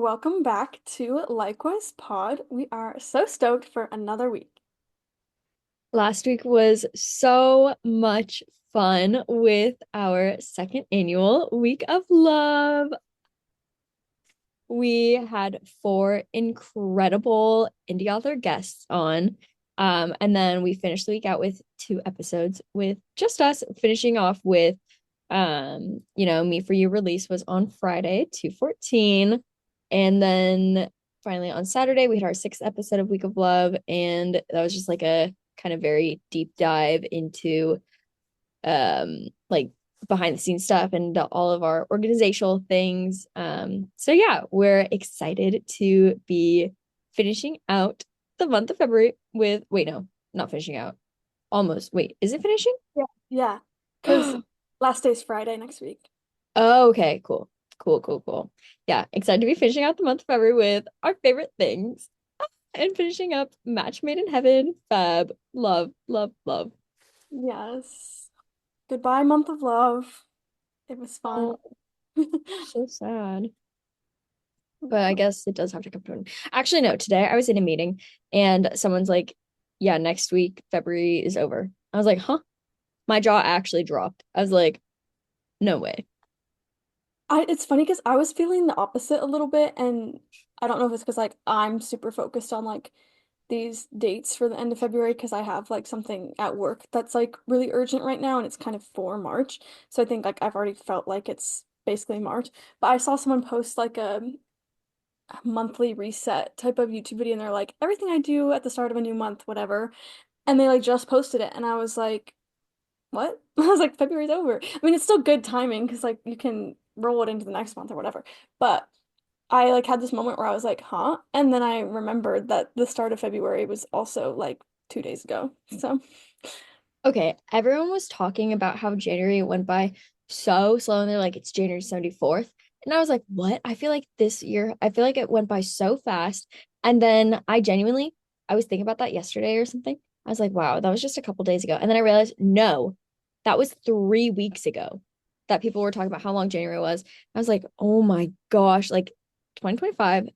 welcome back to Likewise Pod. We are so stoked for another week. Last week was so much fun with our second annual Week of Love. We had four incredible indie author guests on. And then we finished the week out with two episodes with just us, finishing off with Me For You release was on Friday, 2/14. And then finally on Saturday, we had our sixth episode of Week of Love, and that was just like a kind of very deep dive into like behind the scenes stuff and all of our organizational things. So yeah, we're excited to be finishing out the month of February with wait, no, not finishing out. Almost. Wait, is it finishing? Yeah. Yeah, because last day's Friday next week. Oh, okay, cool. Cool, cool, cool. Yeah, excited to be finishing out the month of February with our favorite things and finishing up Match Made in Heaven, Fab, love, love, love. Yes. Goodbye, month of love. It was fun. Oh, so sad. But I guess it does have to come to an actually no, today I was in a meeting and someone's like, yeah, next week, February is over. I was like, huh? My jaw actually dropped. I was like, no way. It's funny because I was feeling the opposite a little bit, and I don't know if it's because like I'm super focused on like these dates for the end of February because I have like something at work that's like really urgent right now and it's kind of for March. So I think like I've already felt like it's basically March. But I saw someone post like a monthly reset type of YouTube video and they're like, everything I do at the start of a new month, whatever. And they like just posted it and I was like, what? I was like, February's over. I mean, it's still good timing because like you can roll it into the next month or whatever. But I like had this moment where I was like, huh? And then I remembered that the start of February was also like 2 days ago. So Okay, everyone was talking about how January went by so slow and they're like, it's January 74th. And I was like, what? I feel like this year, I feel like it went by so fast. And then I was thinking about that yesterday or something. I was like, wow, that was just a couple days ago. And then I realized, no, that was 3 weeks ago that people were talking about how long January was. I was like, oh my gosh, like 2025,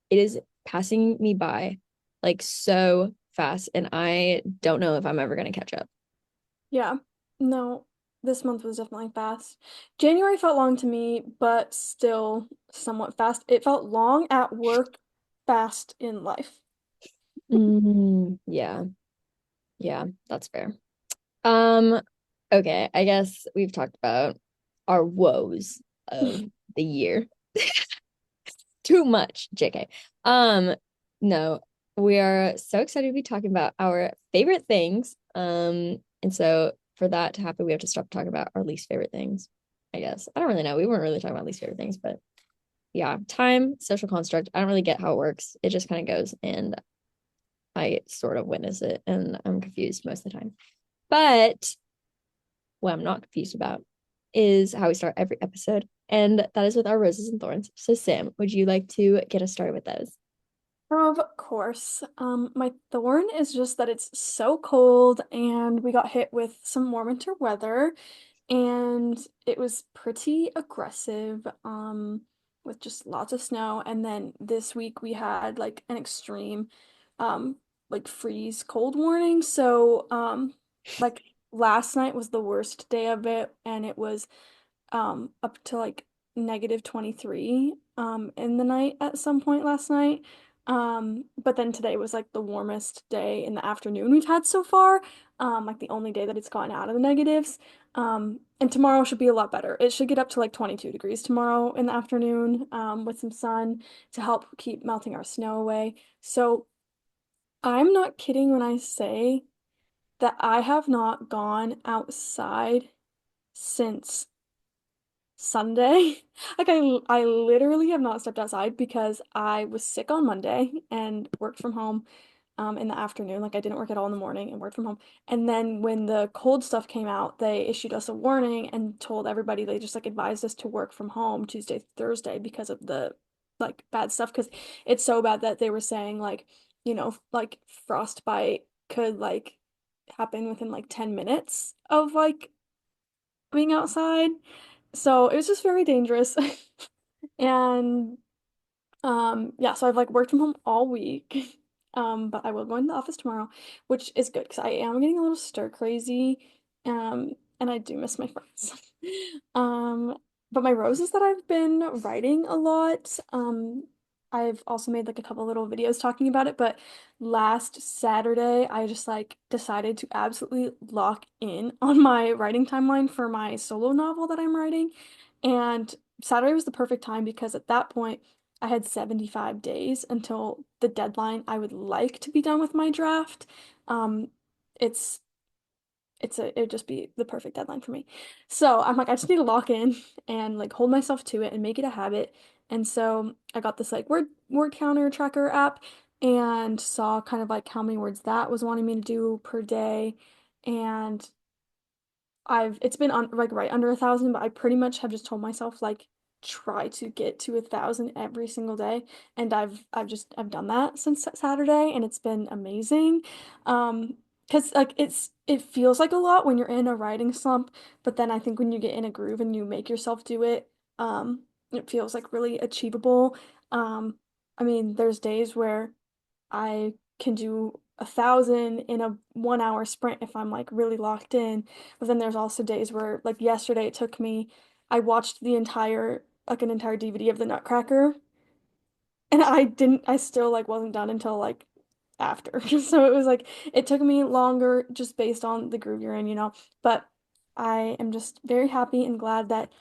it is passing me by like so fast. And I don't know if I'm ever going to catch up. yeah, no, this month was definitely fast. January felt long to me, but still somewhat fast. It felt long at work, fast in life. Yeah, yeah, that's fair. Um, okay, I guess we've talked about our woes of the year. Too much, JK. No, we are so excited to be talking about our favorite things. And so for that to happen, we have to stop talking about our least favorite things, I guess. I don't really know. We weren't really talking about least favorite things, but yeah, time, social construct. I don't really get how it works. It just kind of goes, and I sort of witness it, and I'm confused most of the time. But what I'm not confused about is how we start every episode, and that is with our roses and thorns. So, Sam, would you like to get us started with those? Of course. My thorn is just that it's so cold and we got hit with some more winter weather and it was pretty aggressive, with just lots of snow. And then this week we had like an extreme, like freeze cold warning. So, like last night was the worst day of it and it was up to like -23 in the night at some point last night. But then today was like the warmest day in the afternoon we've had so far. Like the only day that it's gotten out of the negatives. And tomorrow should be a lot better. It should get up to like 22 degrees tomorrow in the afternoon, with some sun to help keep melting our snow away. So I'm not kidding when I say that I have not gone outside since Sunday. Like I literally have not stepped outside because I was sick on Monday and worked from home in the afternoon. Like I didn't work at all in the morning and worked from home. And then when the cold stuff came out, they issued us a warning and told everybody they just like advised us to work from home Tuesday, Thursday because of the like bad stuff because it's so bad that they were saying like, like frostbite could like happen within like 10 minutes of like being outside. So it was just very dangerous. And Yeah, so I've like worked from home all week. But I will go into the office tomorrow, which is good because I am getting a little stir crazy. And I do miss my friends. Um, but my rose is that I've been writing a lot. I've also made like a couple little videos talking about it, but last Saturday I just like decided to absolutely lock in on my writing timeline for my solo novel that I'm writing. And Saturday was the perfect time because at that point I had 75 days until the deadline I would like to be done with my draft. Um, it's it'd just be the perfect deadline for me. So I'm like, I just need to lock in and like hold myself to it and make it a habit. And so I got this like word counter tracker app and saw kind of like how many words that was wanting me to do per day. And it's been on like right under 1,000, but I pretty much have just told myself like try to get to 1,000 every single day, and I've done that since Saturday, and it's been amazing. Because like it feels like a lot when you're in a writing slump, but then I think when you get in a groove and you make yourself do it, it feels like really achievable. Um, I mean, there's days where I can do 1,000 in a 1 hour sprint if I'm like really locked in. But then there's also days where like yesterday it took me, I watched an entire DVD of the Nutcracker and I still like wasn't done until like after. So it was like it took me longer just based on the groove you're in. But I am just very happy and glad that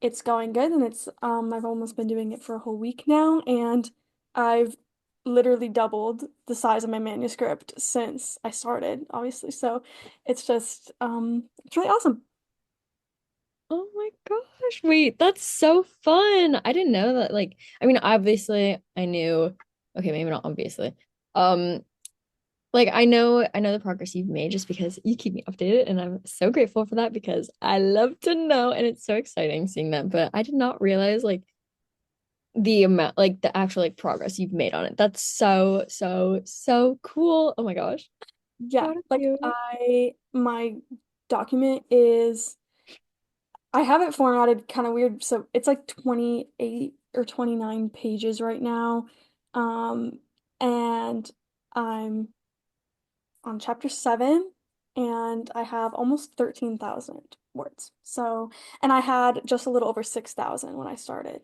it's going good and I've almost been doing it for a whole week now and I've literally doubled the size of my manuscript since I started, obviously. So it's really awesome. Oh my gosh. Wait, that's so fun. I didn't know that. Like, I mean, obviously I knew, okay, maybe not obviously. Um, like I know the progress you've made just because you keep me updated and I'm so grateful for that because I love to know and it's so exciting seeing that. But I did not realize like the amount like the actual like progress you've made on it. That's so, so, so cool. Oh my gosh. Yeah, Proud of like you. my document is I have it formatted kind of weird. So it's like 28 or 29 pages right now. Um, and I'm on chapter 7 and I have almost 13,000 words. So, and I had just a little over 6,000 when I started.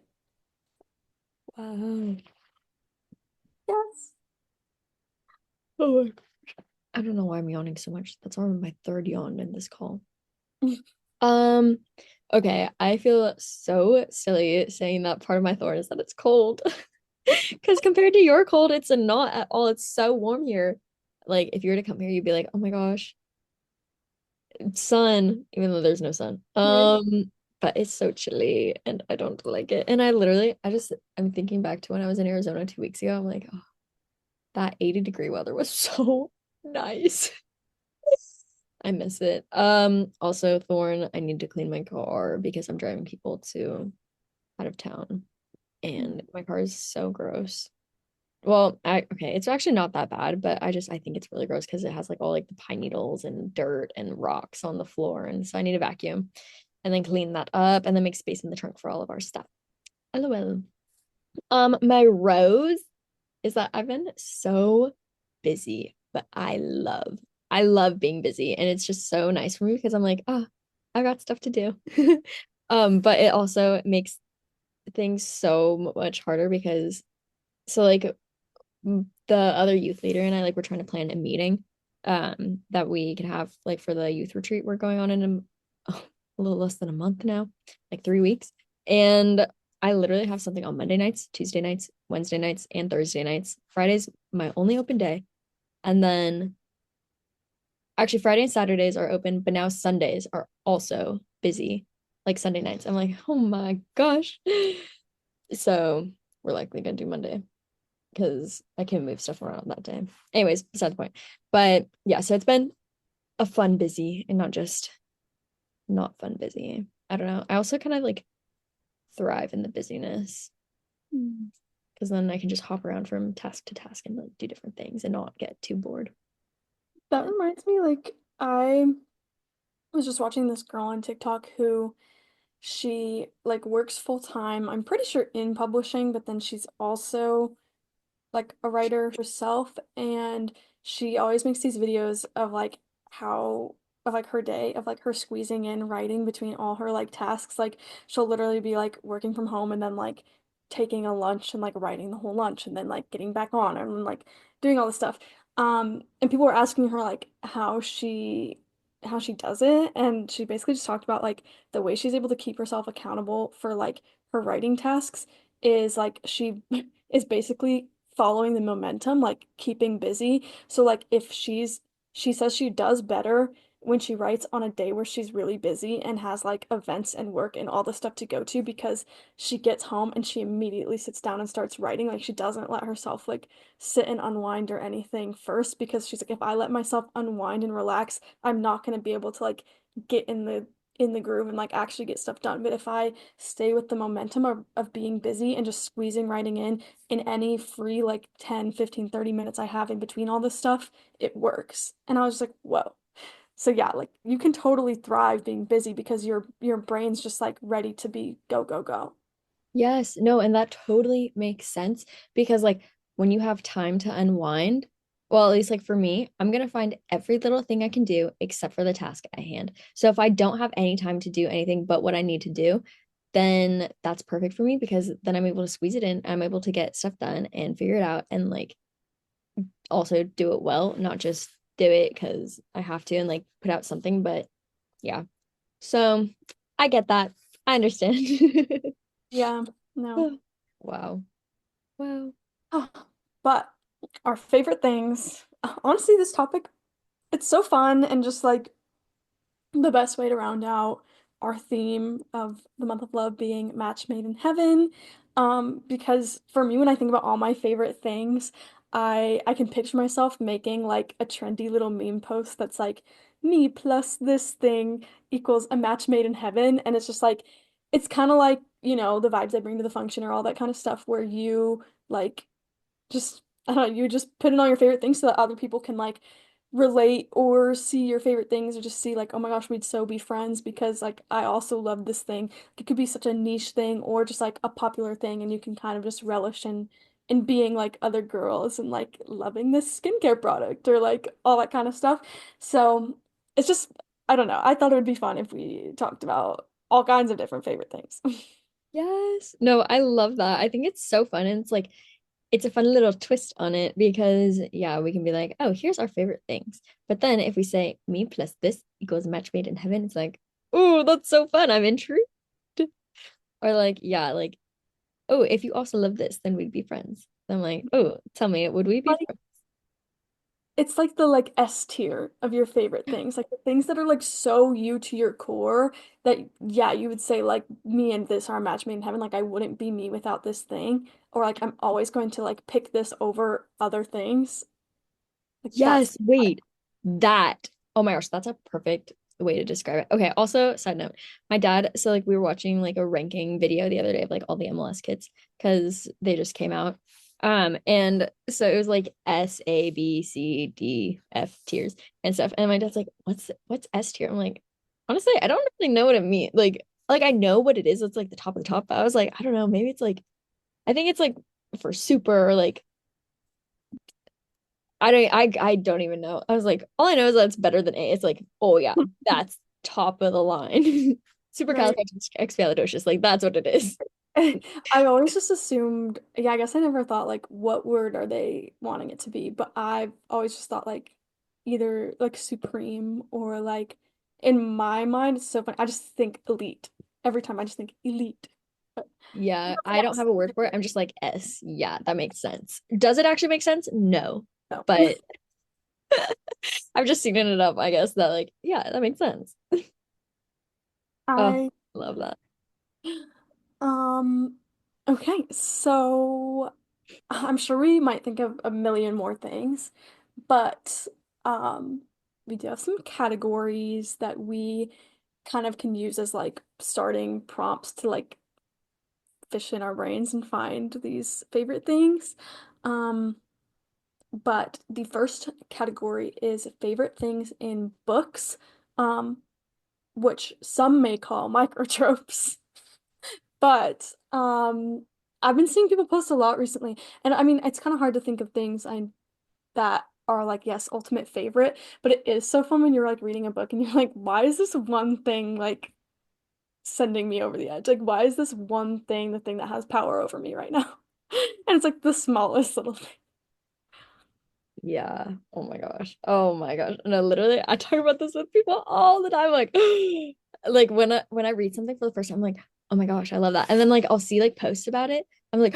Wow. Yes. Oh my I don't know why I'm yawning so much. That's already my third yawn in this call. Um, okay, I feel so silly saying that part of my thorn is that it's cold. Because compared to your cold, it's a not at all. It's so warm here. Like if you were to come here, you'd be like, oh my gosh, sun, even though there's no sun. Right? But it's so chilly and I don't like it. And I'm thinking back to when I was in Arizona 2 weeks ago. I'm like, oh, that 80-degree weather was so nice. I miss it. Also, Thorn, I need to clean my car because I'm driving people to out of town and my car is so gross. Well, okay, it's actually not that bad, but I think it's really gross because it has like all like the pine needles and dirt and rocks on the floor, and so I need to vacuum and then clean that up and then make space in the trunk for all of our stuff. LOL. My rose is that I've been so busy, but I love being busy, and it's just so nice for me because I'm like, oh, I got stuff to do. But it also makes things so much harder because so like the other youth leader and I like we're trying to plan a meeting that we could have like for the youth retreat we're going on in a little less than a month now, like 3 weeks. And I literally have something on Monday nights, Tuesday nights, Wednesday nights, and Thursday nights. Friday's my only open day. And then actually Friday and Saturdays are open, but now Sundays are also busy, like Sunday nights. I'm like, oh my gosh. So we're likely gonna do Monday because I can move stuff around that day. Anyways, besides the point. But yeah, so it's been a fun busy and not just not fun busy. I don't know. I also kind of like thrive in the busyness Mm. because then I can just hop around from task to task and like do different things and not get too bored. That But reminds me, like, I was just watching this girl on TikTok who she like works full time. I'm pretty sure in publishing, but then she's also like a writer herself, and she always makes these videos of like how of like her day of like her squeezing in writing between all her like tasks. Like she'll literally be like working from home and then like taking a lunch and like writing the whole lunch and then like getting back on and like doing all this stuff. And people were asking her like how she does it, and she basically just talked about like the way she's able to keep herself accountable for like her writing tasks is like she is basically following the momentum, like keeping busy. So like if she says she does better when she writes on a day where she's really busy and has like events and work and all the stuff to go to because she gets home and she immediately sits down and starts writing. Like she doesn't let herself like sit and unwind or anything first because she's like, if I let myself unwind and relax, I'm not going to be able to like get in the groove and like actually get stuff done. But if I stay with the momentum of being busy and just squeezing writing in any free like 10, 15, 30 minutes I have in between all this stuff, it works. And I was just like, whoa. So yeah, like you can totally thrive being busy because your brain's just like ready to be go, go, go. Yes, no, and that totally makes sense because like when you have time to unwind, well, at least like for me, I'm gonna find every little thing I can do except for the task at hand. So if I don't have any time to do anything but what I need to do, then that's perfect for me because then I'm able to squeeze it in. I'm able to get stuff done and figure it out and like also do it well, not just do it because I have to and like put out something, but yeah. So I get that. I understand. Yeah, no. Wow. Wow. But our favorite things, honestly, this topic, it's so fun and just like the best way to round out our theme of the month of love being match made in heaven. Because for me, when I think about all my favorite things, I can picture myself making like a trendy little meme post that's like me plus this thing equals a match made in heaven. And it's just like it's kind of like, the vibes I bring to the function or all that kind of stuff where you like just I don't know, you just put in all your favorite things so that other people can like relate or see your favorite things or just see like, oh my gosh, we'd so be friends because like I also love this thing. It could be such a niche thing or just like a popular thing and you can kind of just relish in being like other girls and like loving this skincare product or like all that kind of stuff. So it's just I don't know. I thought it would be fun if we talked about all kinds of different favorite things. Yes. No, I love that. I think it's so fun. And it's like, it's a fun little twist on it because, yeah, we can be like, oh, here's our favorite things. But then if we say me plus this equals match made in heaven, it's like, oh, that's so fun. I'm intrigued. Or like, yeah, like, oh, if you also love this, then we'd be friends. I'm like, oh, tell me, would we be friends? It's like the like S tier of your favorite things, like the things that are like so you to your core that yeah, you would say like me and this are a match made in heaven. Like I wouldn't be me without this thing, or like I'm always going to like pick this over other things. Like that's Yes, wait, that. Oh my gosh, that's a perfect way to describe it. Okay, also, side note, my dad, so like we were watching like a ranking video the other day of like all the MLS kids because they just came out. And so it was like S, A, B, C, D, F tiers and stuff. And my dad's like, what's S tier? I'm like, honestly, I don't really know what it means. Like I know what it is. It's like the top of the top, but I was like, I don't know, maybe it's like I think it's like for super or like I don't even know. I was like, all I know is that it's better than A. It's like, oh yeah, that's top of the line. right. Supercalifragisticexpialidocious. Like that's what it is. I've always just assumed, yeah, I guess I never thought like what word are they wanting it to be, but I've always just thought like either like supreme or like in my mind it's so funny. I just think elite. Every time I just think elite. But Yeah, I don't yes. have a word for it. I'm just like S. Yeah, that makes sense. Does it actually make sense? No. No. But I've just seen it up, I guess, that like, yeah, that makes sense. Oh, I love that. um okay, so I'm sure we might think of a million more things, but um we do have some categories that we kind of can use as like starting prompts to like fish in our brains and find these favorite things. Um but the first category is favorite things in books. Um which some may call microtropes. But I've been seeing people post a lot recently. And I mean, it's kind of hard to think of things that are like, yes, ultimate favorite, but it is so fun when you're like reading a book and you're like, why is this one thing like sending me over the edge? Like, why is this one thing the thing that has power over me right now? And it's like the smallest little thing. Yeah. Oh my gosh. Oh my gosh. No, literally, I talk about this with people all the time. Like when I read something for the first time, I'm like, oh my gosh, I love that. And then like I'll see like posts about it. I'm like,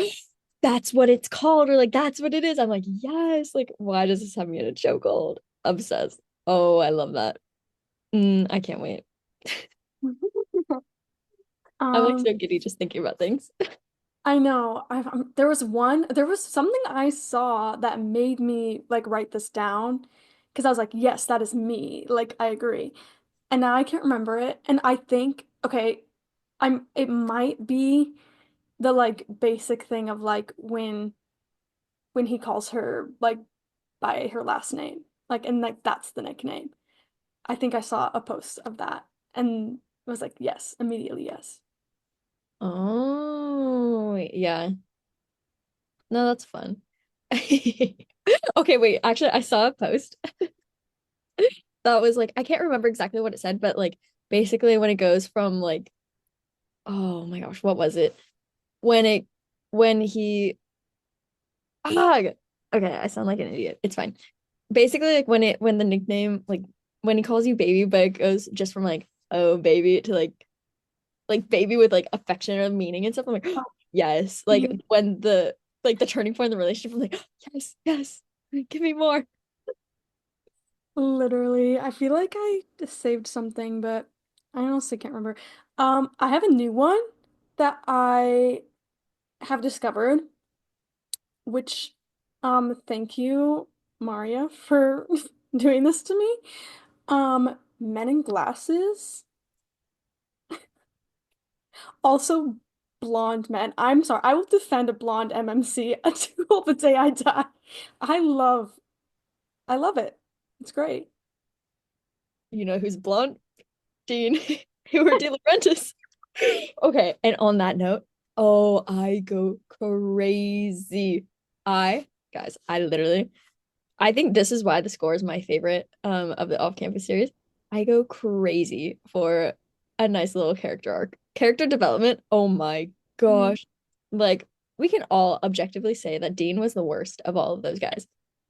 that's what it's called, or like that's what it is. I'm like, yes. Like, why does this have me in a chokehold? Obsessed. Oh, I love that. I can't wait. I'm like Um, so giddy just thinking about things. I know. There was something I saw that made me like write this down because I was like, yes, that is me. Like, I agree. And now I can't remember it. And I think, okay, it might be the like basic thing of like when he calls her like by her last name. Like, and like that's the nickname. I think I saw a post of that and was like, yes, immediately yes. Oh, yeah. No, that's fun. Okay, wait. Actually, I saw a post that was like, I can't remember exactly what it said, but like basically when it goes from like, oh my gosh, what was it? When it when he ah, okay, I sound like an idiot. It's fine. Basically, like when the nickname like when he calls you baby, but it goes just from like oh baby to like baby with like affection or meaning and stuff. I'm like, Oh, yes. Like you when the turning point in the relationship, I'm like, yes, yes, give me more. literally, I feel like I just saved something, but I honestly can't remember. I have a new one that I have discovered, which, thank you, Maria, for doing this to me. Men in glasses, also blonde men. I'm sorry, I will defend a blonde MMC until the day I die. I love, I love it. It's great. You know who's blonde? Dean, who are De Laurentiis. Okay, and on that note, oh, I go crazy. Guys, I think this is why the score is my favorite of the off-campus series. I go crazy for a nice little character arc. Character development, oh my Mhm. gosh. Like we can all objectively say that Dean was the worst of all of those guys.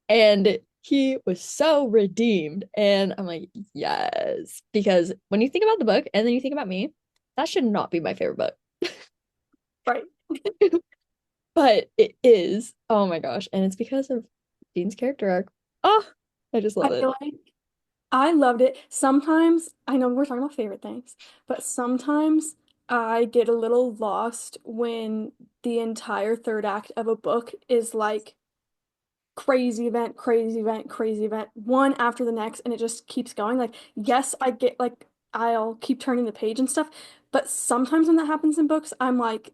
And he was so redeemed. And I'm like, yes. Because when you think about the book and then you think about me, that should not be my favorite book. Right. But it is. Oh my gosh. And it's because of Dean's character arc. Oh, I just I love it. feel like I loved it. Sometimes, I know we're talking about favorite things, but sometimes I get a little lost when the entire third act of a book is like crazy event, crazy event, crazy event, one after the next, and it just keeps going. Like, yes, I get like I'll keep turning the page and stuff, but sometimes when that happens in books, I'm like,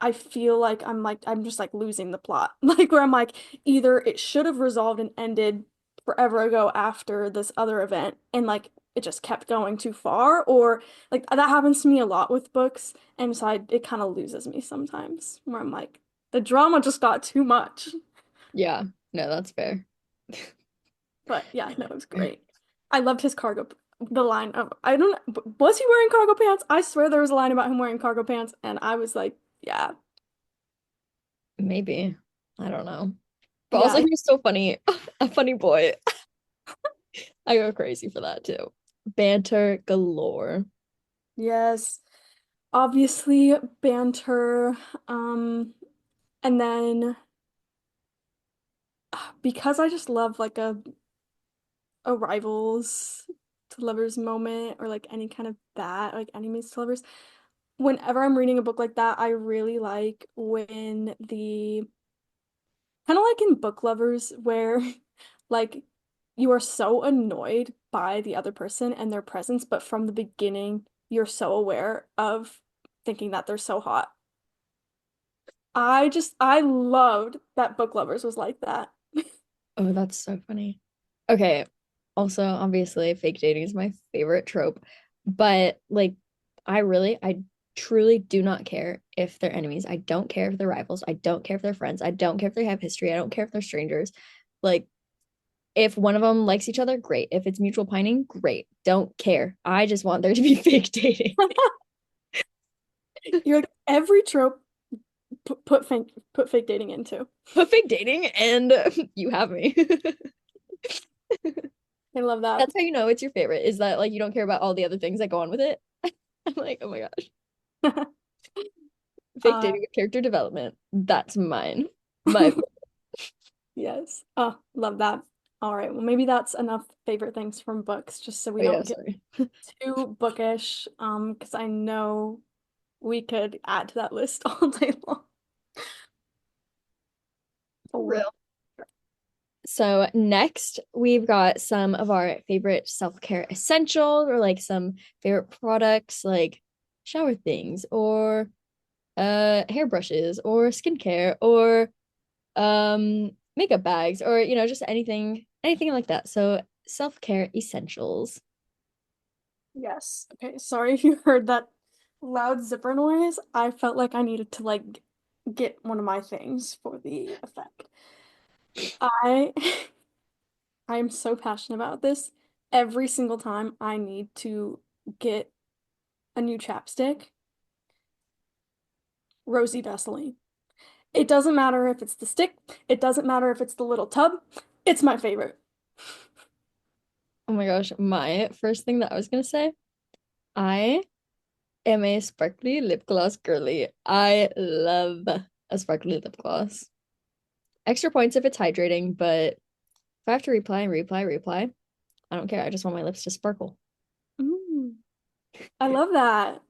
I feel like I'm just like losing the plot. Like where I'm like either it should have resolved and ended forever ago after this other event and like it just kept going too far or like that happens to me a lot with books and so it kind of loses me sometimes where I'm like the drama just got too much. Yeah, no, that's fair. But yeah, no, it was great. I loved his the line of I don't was he wearing cargo pants? I swear there was a line about him wearing cargo pants and I was like, yeah. Maybe. I don't know. But also Yeah, he was so funny. A funny boy. I go crazy for that too. Banter galore. yes. Obviously banter. And then because I just love like a rivals to lovers moment or like any kind of that, like enemies to lovers. Whenever I'm reading a book like that, I really like when the kind of like in book lovers where like you are so annoyed by the other person and their presence, but from the beginning you're so aware of thinking that they're so hot. I loved that book lovers was like that. Oh, that's so funny. Okay. Also, obviously, fake dating is my favorite trope. But like I truly do not care if they're enemies. I don't care if they're rivals. I don't care if they're friends. I don't care if they have history. I don't care if they're strangers. Like if one of them likes each other, great. If it's mutual pining, great. Don't care. I just want there to be fake dating. You're like every trope put fake dating into. Put fake dating and you have me. I love that. That's how you know it's your favorite, is that like you don't care about all the other things that go on with it. I'm like, oh my gosh. Fake Uh, dating with character development. That's mine. My yes. Oh, love that. All right. Well, maybe that's enough favorite things from books, just so we oh yeah, don't get sorry. too bookish. Because I know we could add to that list all day long. For For So next, we've got some of our favorite self-care essentials or like some favorite products like shower things or hairbrushes or skincare or makeup bags or just anything like that. So self-care essentials. yes. Okay. Sorry if you heard that loud zipper noise. I felt like I needed to like get one of my things for the effect. I I am so passionate about this. Every single time I need to get a new chapstick, rosy Vaseline. It doesn't matter if it's the stick, it doesn't matter if it's the little tub. It's my favorite. Oh my gosh, my first thing that I was gonna say, I am a sparkly lip gloss girly. I love a sparkly lip gloss. Extra points if it's hydrating, but if I have to reply and reply, I don't care. I just want my lips to sparkle. Mm, I love that.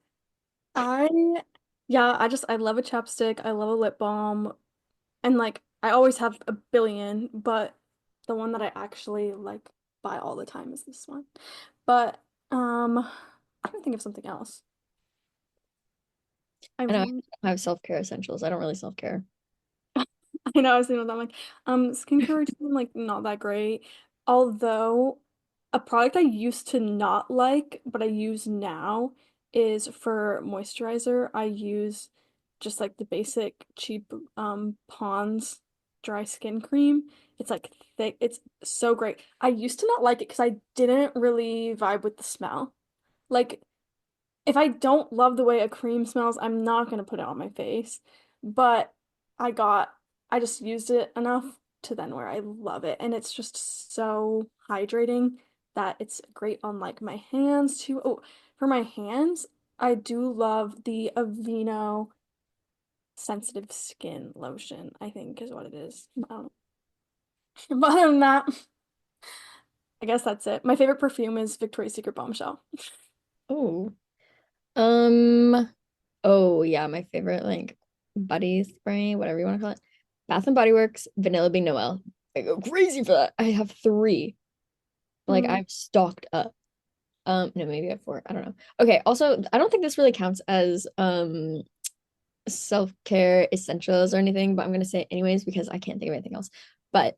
I, yeah, I love a chapstick. I love a lip balm. And like, I always have a billion, but the one that I actually like buy all the time is this one. But, I'm trying to think of something else. I I know want I have self-care essentials. I don't really self-care. I know I was thinking about that. I'm like, skincare routine, like not that great. Although a product I used to not like, but I use now is for moisturizer. I use just like the basic cheap Pond's dry skin cream. It's like thick. It's so great. I used to not like it because I didn't really vibe with the smell. Like if I don't love the way a cream smells, I'm not gonna put it on my face. But I got, I just used it enough to then where I love it. And it's just so hydrating that it's great on like my hands too. Oh, for my hands, I do love the Aveeno sensitive skin lotion, I think is what it is. But other than that, I guess that's it. My favorite perfume is Victoria's Secret Bombshell. Oh. Um, oh yeah, my favorite like body spray, whatever you want to call it. Bath and Body Works, Vanilla Bean Noel. I go crazy for that. I have three. Like Mm. I've stocked up. No, maybe I have four. I don't know. Okay, also, I don't think this really counts as self-care essentials or anything, but I'm gonna say it anyways because I can't think of anything else. But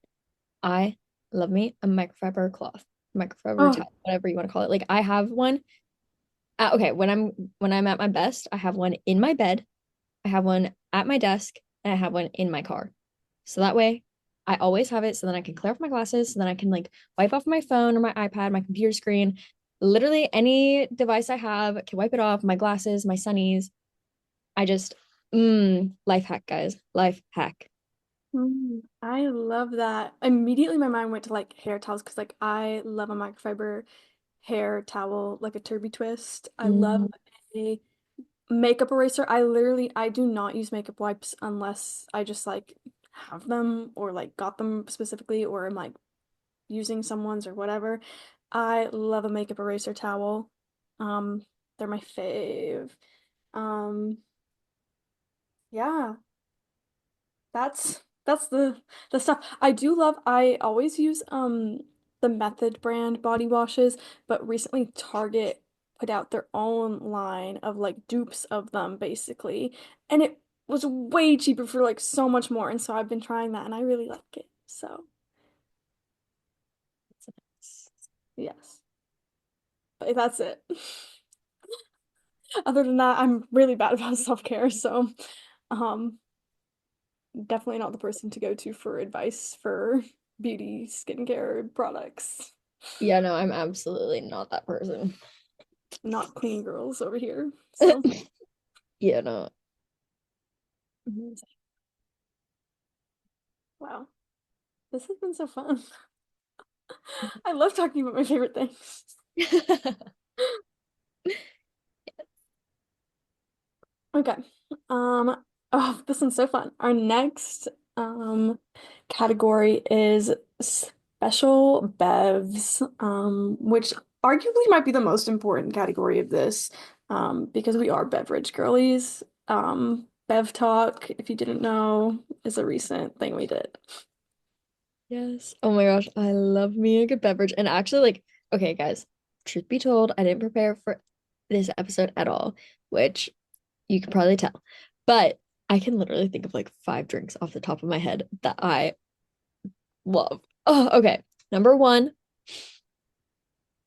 I love me a microfiber cloth, microfiber Oh, towel, whatever you want to call it. Like I have one. Okay, when I'm at my best, I have one in my bed, I have one at my desk, and I have one in my car. So that way, I always have it. So then I can clear off my glasses. So then I can like wipe off my phone or my iPad, my computer screen. Literally any device I have can wipe it off. My glasses, my sunnies. I just, life hack, guys. Life hack. I love that. Immediately my mind went to like hair towels because like I love a microfiber hair towel, like a turby twist. I love Mm. a makeup eraser. I do not use makeup wipes unless I just like have them or like got them specifically or I'm like using someone's or whatever. I love a makeup eraser towel. Um, they're my fave. Um, yeah. That's the stuff. I do love I always use the Method brand body washes, but recently Target put out their own line of like dupes of them basically, and it was way cheaper for like so much more, and so I've been trying that and I really like it. So, yes. But that's it. Other than that, I'm really bad about self-care, so um definitely not the person to go to for advice for beauty skincare products. Yeah, no, I'm absolutely not that person. Not clean girls over here. So, Yeah, no. mhm. Wow, this has been so fun. I love talking about my favorite things. Okay. Oh, this one's so fun. Our next category is special bevs, which arguably might be the most important category of this, because we are beverage girlies. Bev Talk, if you didn't know, is a recent thing we did. Yes. Oh my gosh, I love me a good beverage. And actually, like, okay, guys, truth be told, I didn't prepare for this episode at all, which you can probably tell. But I can literally think of like five drinks off the top of my head that I love. Oh, okay. Number one.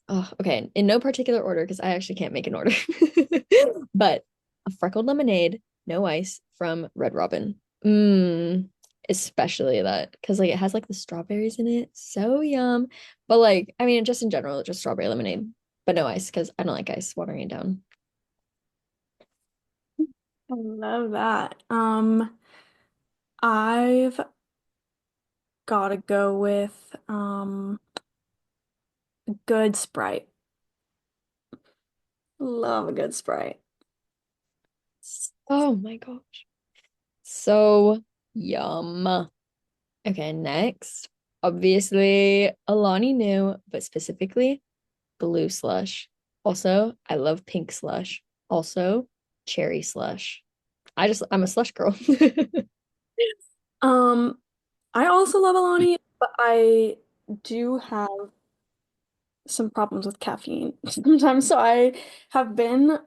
Oh, okay. In no particular order, because I actually can't make an order. But a freckled lemonade, no ice from Red Robin. Especially that because like it has like the strawberries in it. So yum. But like, I mean, just in general, just strawberry lemonade, but no ice because I don't like ice watering it down. I love that. I've gotta go with good Sprite. Love a good Sprite. Oh my gosh. So yum. Okay, next. Obviously, Alani knew, but specifically blue slush. Also, I love pink slush. Also, cherry slush. I'm a slush girl. Um, I also love Alani, but I do have some problems with caffeine sometimes. So I have been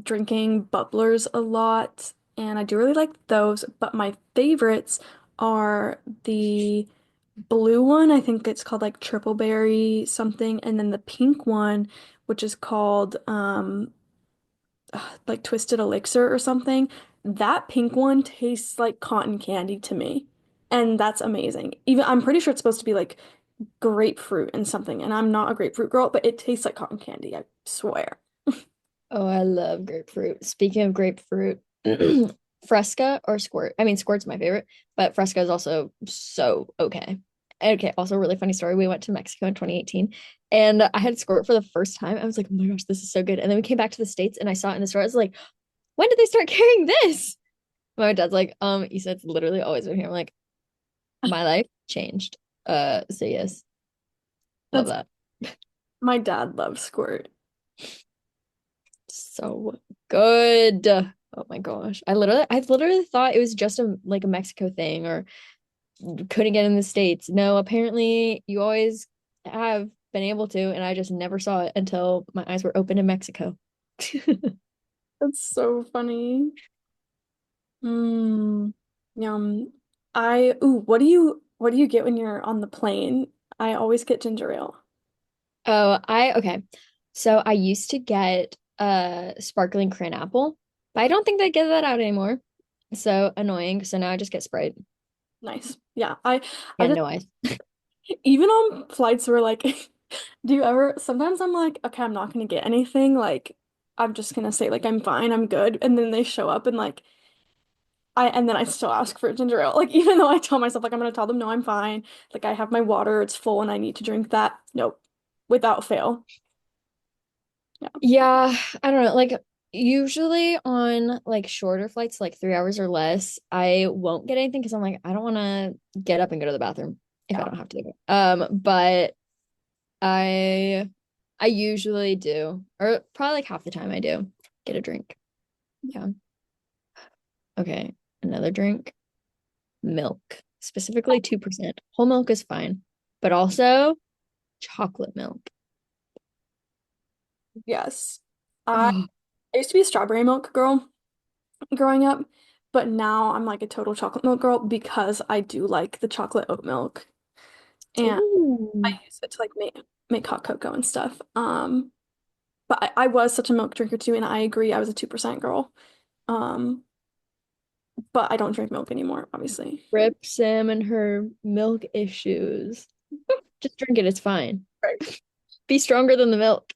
drinking bubblers a lot, and I do really like those, but my favorites are the blue one. I think it's called like triple berry something, and then the pink one, which is called like Twisted Elixir or something. That pink one tastes like cotton candy to me. And that's amazing. Even I'm pretty sure it's supposed to be like grapefruit and something, and I'm not a grapefruit girl, but it tastes like cotton candy, I swear. Oh, I love grapefruit. Speaking of grapefruit, Fresca or Squirt. I mean, Squirt's my favorite, but Fresca is also so okay. Okay, also really funny story. We went to Mexico in 2018 and I had Squirt for the first time. I was like, oh my gosh, this is so good. And then we came back to the States and I saw it in the store. I was like, when did they start carrying this? My dad's like, you said it's literally always been here. I'm like, my life changed. So yes, love That's that. my dad loves squirt. So good. Oh my gosh. I literally thought it was just a like a Mexico thing or couldn't get in the States. No, apparently you always have been able to, and I just never saw it until my eyes were open in Mexico. That's so funny. Mm, yum. What do you get when you're on the plane? I always get ginger ale. Oh, okay. So I used to get sparkling cran apple, but I don't think they give that out anymore. So annoying. So now I just get Sprite. Nice. Yeah. I Yeah, just no ice. even on flights where like do you ever sometimes I'm like, okay, I'm not gonna get anything, like I'm just gonna say like I'm fine, I'm good, and then they show up and like and then I still ask for ginger ale. Like even though I tell myself like I'm gonna tell them no, I'm fine. Like I have my water, it's full and I need to drink that. Nope. Without fail. Yeah. Yeah, I don't know. Like usually on like shorter flights, like 3 hours or less, I won't get anything because I'm like, I don't want to get up and go to the bathroom if I Yeah. don't have to. But I I usually do, or probably like half the time I do get a drink. Yeah. Okay. Another drink, milk, specifically 2%. Whole milk is fine, but also chocolate milk. Yes. I Oh, I used to be a strawberry milk girl growing up, but now I'm like a total chocolate milk girl because I do like the chocolate oat milk. And I ooh. use it to like make hot cocoa and stuff. But I was such a milk drinker too, and I agree I was a 2% girl. Um, but I don't drink milk anymore, obviously. Rip Sam and her milk issues. Just drink it, it's fine. Right. Be stronger than the milk.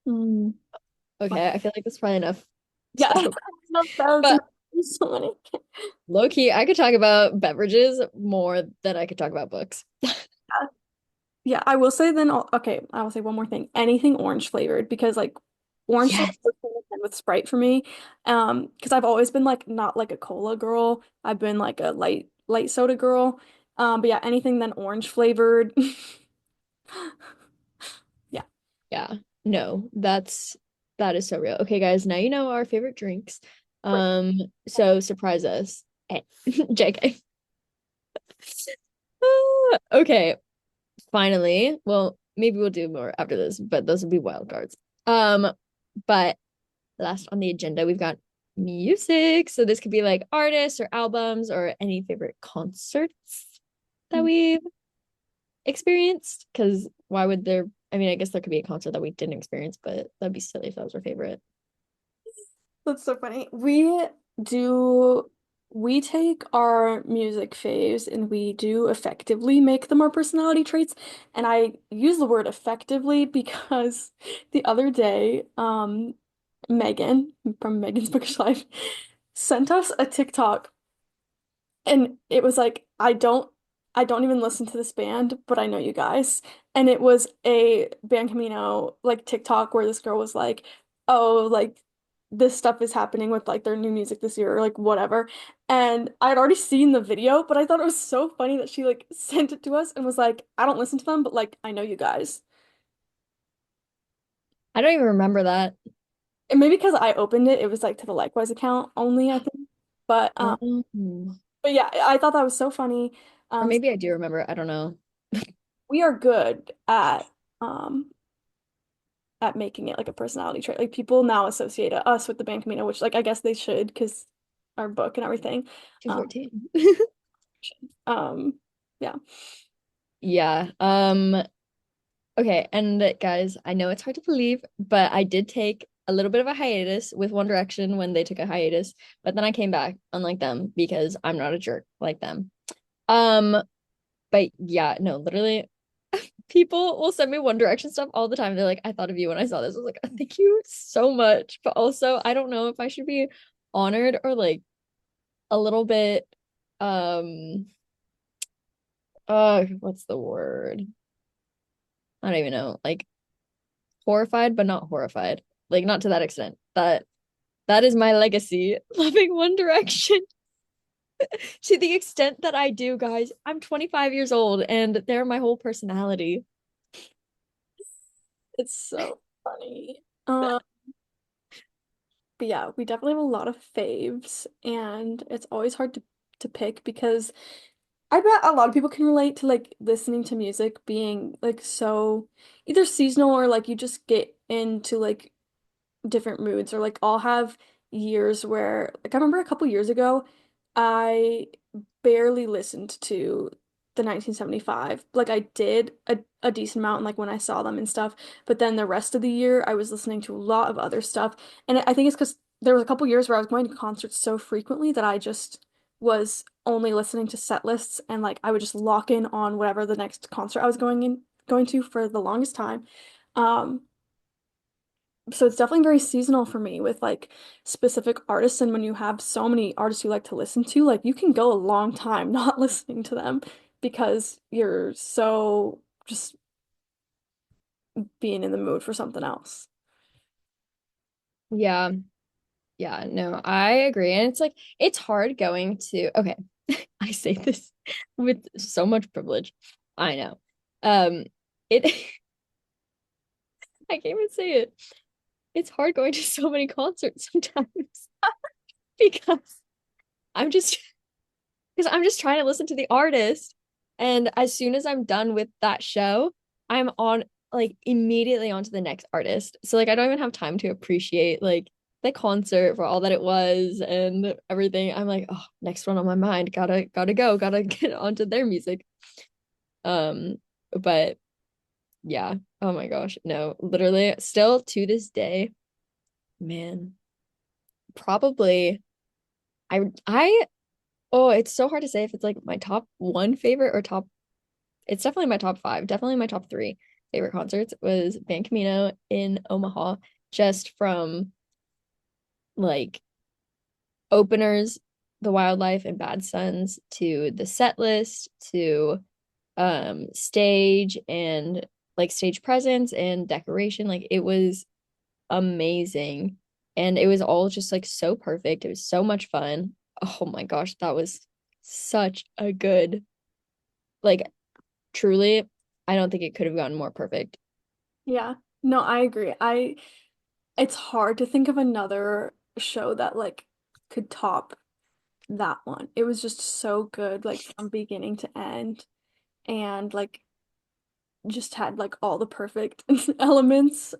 Mm. Okay, I feel like that's probably enough Yeah, stuff about. that was But so many. low key, I could talk about beverages more than I could talk about books. Yeah, I will say then, okay, I will say one more thing. Anything orange flavored because like orange soda Yes. goes hand in hand with Sprite for me. Because I've always been like not like a cola girl. I've been like a light soda girl. But yeah, anything then orange flavored. Yeah. Yeah. No, that is so real. Okay, guys, now you know our favorite drinks. Right. So surprise us. JK. Okay, finally. Well, maybe we'll do more after this, but those will be wild cards. But last on the agenda, we've got music. So this could be like artists or albums or any favorite concerts that we've experienced. Because why would there, I mean, I guess there could be a concert that we didn't experience, but that'd be silly if that was our favorite. That's so funny. Do we take our music faves and we do effectively make them our personality traits. And I use the word effectively because the other day, Megan from Megan's Bookish Life sent us a TikTok and it was like, I don't even listen to this band, but I know you guys. And it was a Band Camino like TikTok where this girl was like, oh, like this stuff is happening with like their new music this year or like whatever. And I had already seen the video, but I thought it was so funny that she like sent it to us and was like, I don't listen to them, but like I know you guys. I don't even remember that. And maybe because I opened it, it was like to the Likewise account only, I think. But um, Oh. but yeah, I thought that was so funny. Or Um, maybe I do remember. I don't know. we are good um at making it like a personality trait. Like people now associate us with the band Camino, which like I guess they should because our book and everything. Um, 214. um yeah. Yeah. Okay, and guys, I know it's hard to believe, but I did take a little bit of a hiatus with One Direction when they took a hiatus, but then I came back, unlike them, because I'm not a jerk like them. Um, but yeah, no, literally, people will send me One Direction stuff all the time. They're like, I thought of you when I saw this. I was like, thank you so much. But also, I don't know if I should be honored or like a little bit, um, what's the word? I don't even know. Like horrified, but not horrified. Like not to that extent. That is my legacy, loving One Direction to the extent that I do, guys. I'm 25 years old and they're my whole personality. It's so funny. But yeah, we definitely have a lot of faves and it's always hard to pick because I bet a lot of people can relate to like listening to music being like so either seasonal or like you just get into like different moods or like I'll have years where like I remember a couple years ago I barely listened to the 1975. Like I did a decent amount like when I saw them and stuff, but then the rest of the year I was listening to a lot of other stuff. And I think it's because there was a couple years where I was going to concerts so frequently that I just was only listening to set lists and like I would just lock in on whatever the next concert I was going to for the longest time. Um so it's definitely very seasonal for me with like specific artists. And when you have so many artists you like to listen to, like you can go a long time not listening to them because you're so just being in the mood for something else. Yeah. Yeah, no, I agree. And it's like it's hard going to okay. I say this with so much privilege. I know. Um it I can't even say it. It's hard going to so many concerts sometimes because I'm just I'm just trying to listen to the artist. And as soon as I'm done with that show, I'm on like immediately onto the next artist. So like I don't even have time to appreciate like the concert for all that it was and everything. I'm like, oh, next one on my mind. Gotta go, gotta get onto their music. Um, but Yeah. Oh my gosh. No, literally still to this day, man, probably I oh, it's so hard to say if it's like my top one favorite or top it's definitely my top five, definitely my top three favorite concerts was Ban Camino in Omaha, just from like openers, The Wildlife and Bad Sons to the set list to stage and like stage presence and decoration. Like it was amazing. And it was all just like so perfect. It was so much fun. Oh my gosh, that was such a good, like truly, I don't think it could have gotten more perfect. Yeah. No, I agree. It's hard to think of another show that like could top that one. It was just so good, like from beginning to end, and like just had like all the perfect elements.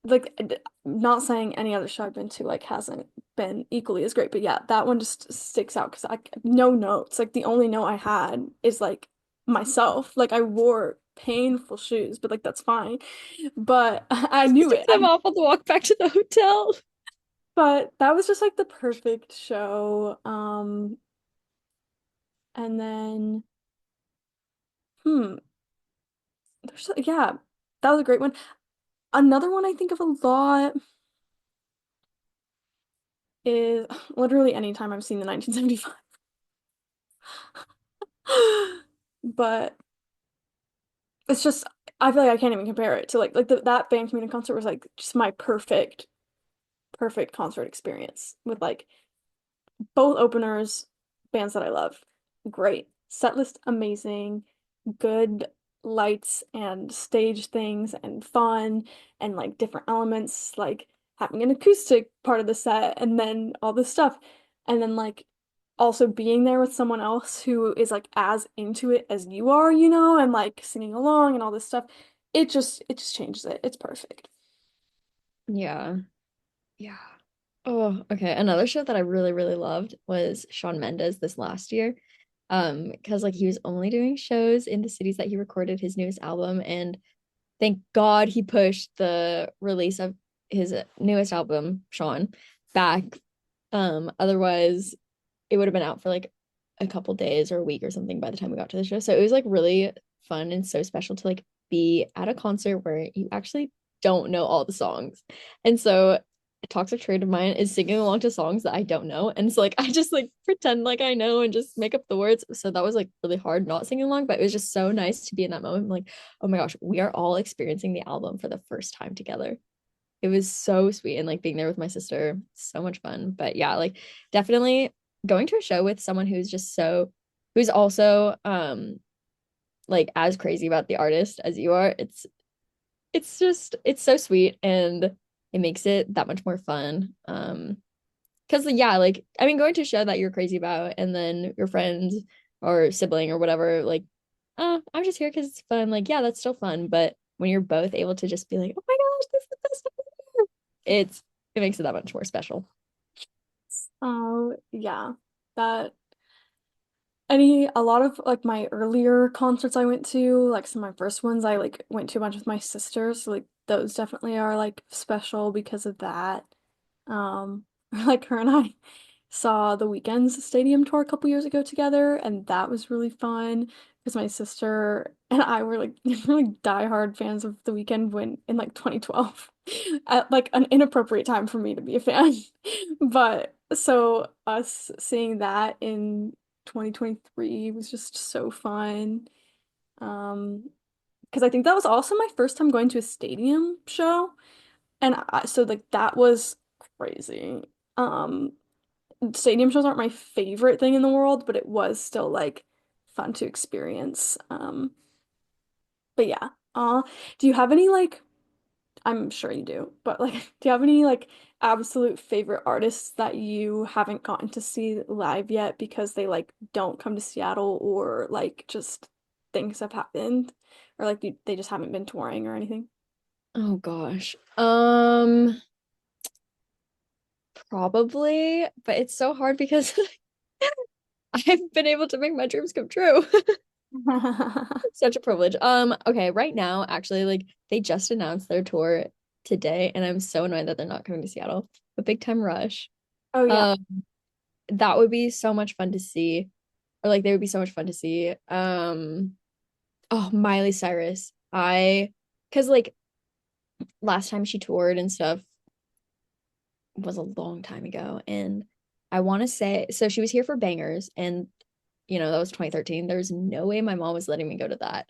Like not saying any other show I've been to like hasn't been equally as great, but yeah, that one just sticks out because I no notes. Like the only note I had is like myself. Like I wore painful shoes, but like that's fine. But I You knew took it. them off on the walk back to the hotel. But that was just like the perfect show. And then hmm, yeah, that was a great one. Another one I think of a lot is literally anytime I've seen the 1975. But it's just I feel like I can't even compare it to that band community concert was like just my perfect concert experience with like both openers, bands that I love. Great. Set list amazing. Good lights and stage things and fun and like different elements, like having an acoustic part of the set and then all this stuff. And then like also being there with someone else who is like as into it as you are, and like singing along and all this stuff. It just changes it. It's perfect. Yeah. Yeah. Oh, okay. Another show that I really, really loved was Shawn Mendes this last year. Because like he was only doing shows in the cities that he recorded his newest album, and thank God he pushed the release of his newest album, Shawn, back. Otherwise it would have been out for like a couple days or a week or something by the time we got to the show. So it was like really fun and so special to like be at a concert where you actually don't know all the songs. And so a toxic trait of mine is singing along to songs that I don't know. And so like I just like pretend like I know and just make up the words. So that was like really hard not singing along, but it was just so nice to be in that moment. Like, oh my gosh, we are all experiencing the album for the first time together. It was so sweet and like being there with my sister, so much fun. But yeah, like definitely going to a show with someone who's also like as crazy about the artist as you are, it's so sweet and it makes it that much more fun. Because yeah, like I mean going to a show that you're crazy about and then your friends or sibling or whatever, like, oh, I'm just here because it's fun. Like, yeah, that's still fun. But when you're both able to just be like, oh my gosh, this is the best ever, it makes it that much more special. Oh, yeah. That a lot of like my earlier concerts I went to, like some of my first ones I like went to a bunch with my sisters. So like those definitely are like special because of that. Like her and I saw the Weeknd's stadium tour a couple years ago together, and that was really fun because my sister and I were like really diehard fans of the Weeknd when in like 2012 at like an inappropriate time for me to be a fan. But so us seeing that in 2023 was just so fun. Because I think that was also my first time going to a stadium show. And so like that was crazy. Um, Stadium shows aren't my favorite thing in the world, but it was still like fun to experience. But yeah. Do you have any like I'm sure you do, but like do you have any like absolute favorite artists that you haven't gotten to see live yet because they like don't come to Seattle or like just things have happened or like they just haven't been touring or anything? Oh gosh. Probably, but it's so hard because I've been able to make my dreams come true. Such a privilege. Okay, right now, actually, like they just announced their tour today, and I'm so annoyed that they're not coming to Seattle. But Big Time Rush. Oh yeah. Um, that would be so much fun to see. Or like they would be so much fun to see. Oh, Miley Cyrus. Cause like last time she toured and stuff was a long time ago. And I want to say, so she was here for Bangers, and that was 2013. There's no way my mom was letting me go to that.